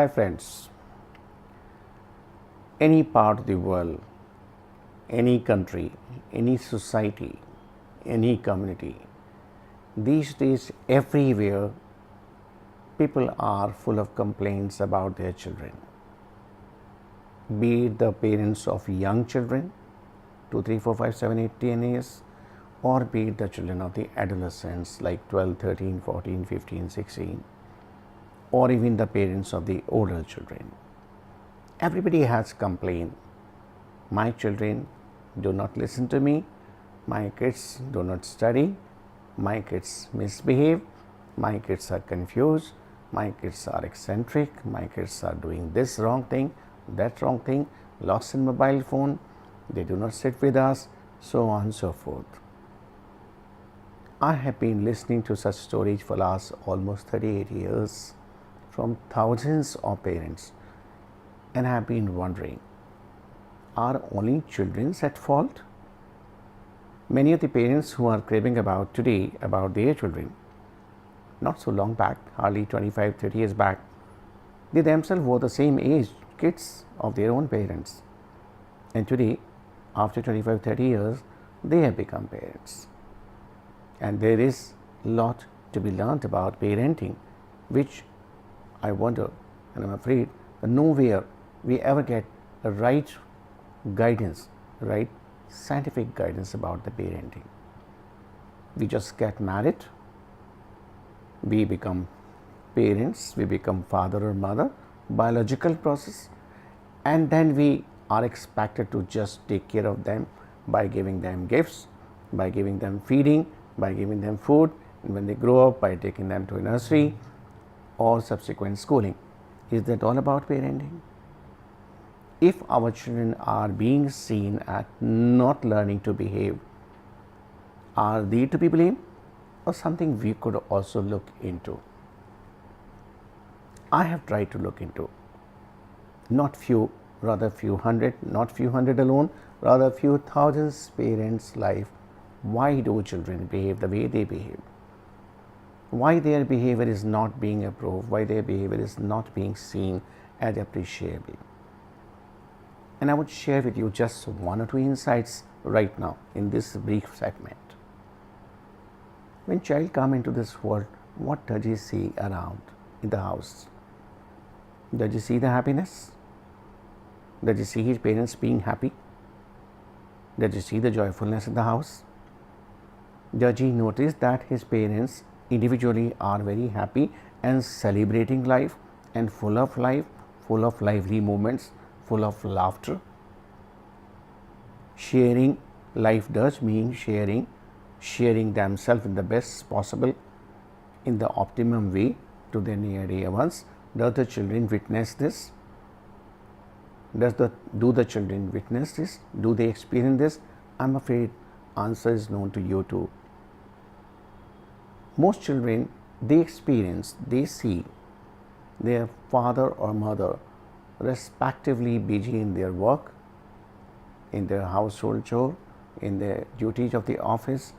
Hi friends, any part of the world, any country, any society, any community, these days everywhere people are full of complaints about their children. Be it the parents of young children, 2, 3, 4, 5, 7, 8, 10 years, or be it the children of the adolescents like 12, 13, 14, 15, 16, or even the parents of the older children. Everybody has complained. My children do not listen to me, my kids do not study, my kids misbehave, my kids are confused, my kids are eccentric, my kids are doing this wrong thing, that wrong thing, lost in mobile phone, they do not sit with us, so on and so forth. I have been listening to such stories for last almost 38 years from thousands of parents, and I have been wondering, are only children at fault? Many of the parents who are craving about today about their children, not so long back, hardly 25, 30 years back, they themselves were the same age kids of their own parents. And today, after 25, 30 years, they have become parents. And there is a lot to be learned about parenting, which I wonder, and I'm afraid, nowhere we ever get the right guidance, right scientific guidance about the parenting. We just get married, we become parents, we become father or mother, biological process, and then we are expected to just take care of them by giving them gifts, by giving them feeding, by giving them food, and when they grow up, by taking them to a nursery or subsequent schooling. Is that all about parenting? If our children are being seen at not learning to behave, are they to be blamed or something we could also look into? I have tried to look into, not few, rather few hundred, not few hundred alone, rather few thousands parents' life. Why do children behave the way they behave? Why their behavior is not being approved? Why their behavior is not being seen as appreciable? And I would share with you just one or two insights right now in this brief segment. When child comes into this world, what does he see around in the house? Does he see the happiness? Does he see his parents being happy? Does he see the joyfulness in the house? Does he notice that his parents individually are very happy and celebrating life and full of life, full of lively moments, full of laughter? Sharing life does mean sharing themselves in the best possible, in the optimum way to their near dear ones. Does the children witness this? Do the children witness this? Do they experience this? I'm afraid answer is known to you too. Most children, they experience, they see their father or mother respectively busy in their work, in their household chore, in their duties of the office,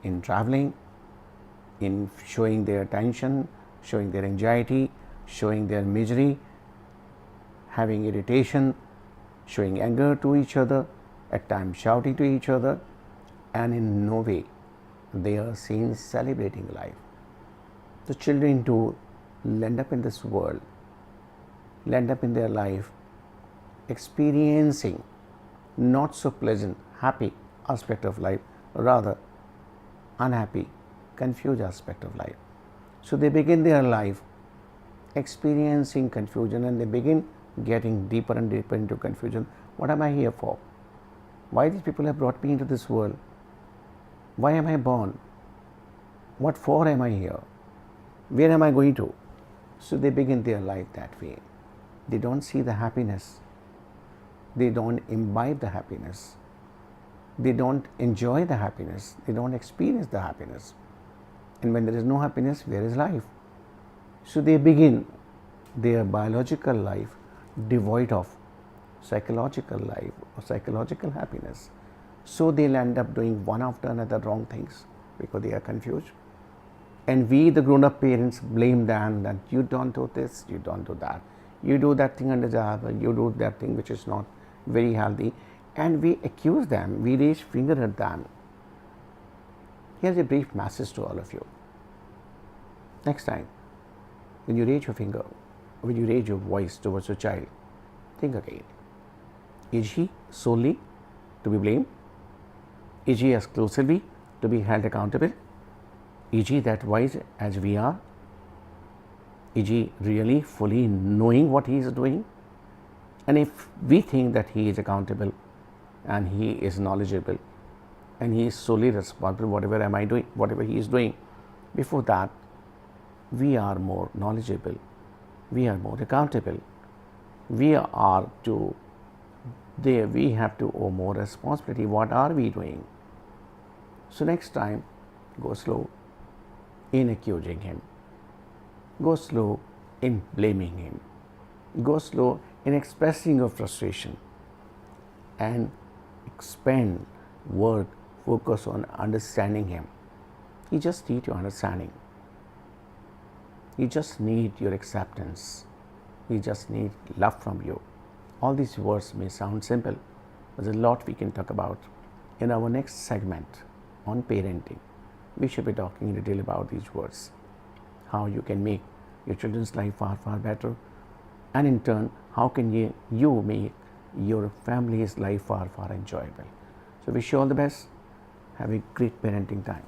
in traveling, in showing their tension, showing their anxiety, showing their misery, having irritation, showing anger to each other, at times shouting to each other, and in no way they are seen celebrating life. The children too land up in this world, land up in their life experiencing not so pleasant, happy aspect of life, rather unhappy, confused aspect of life. So they begin their life experiencing confusion, and they begin getting deeper and deeper into confusion. What am I here for? Why these people have brought me into this world? Why am I born? What for am I here? Where am I going to? So they begin their life that way. They don't see the happiness. They don't imbibe the happiness. They don't enjoy the happiness. They don't experience the happiness. And when there is no happiness, where is life? So they begin their biological life devoid of psychological life or psychological happiness. So they'll end up doing one after another wrong things because they are confused. And we, the grown-up parents, blame them that you don't do this, you don't do that. you do that thing undesirable, you do that thing which is not very healthy, and we accuse them, we raise finger at them. Here's a brief message to all of you. Next time, when you raise your finger, when you raise your voice towards your child, think again. Is he solely to be blamed? Is he exclusively to be held accountable? Is he that wise as we are? Is he really fully knowing what he is doing? And if we think that he is accountable and he is knowledgeable and he is solely responsible whatever he is doing, before that, we are more knowledgeable, we are more accountable, we have to owe more responsibility. What are we doing? So next time, go slow in accusing him, go slow in blaming him, go slow in expressing your frustration, and expand word focus on understanding him. He just needs your understanding. He just needs your acceptance. He just needs love from you. All these words may sound simple, but there's a lot we can talk about. In our next segment on parenting, we should be talking in detail about these words, how you can make your children's life far, far better, and in turn, how can you make your family's life far, far enjoyable. So wish you all the best. Have a great parenting time.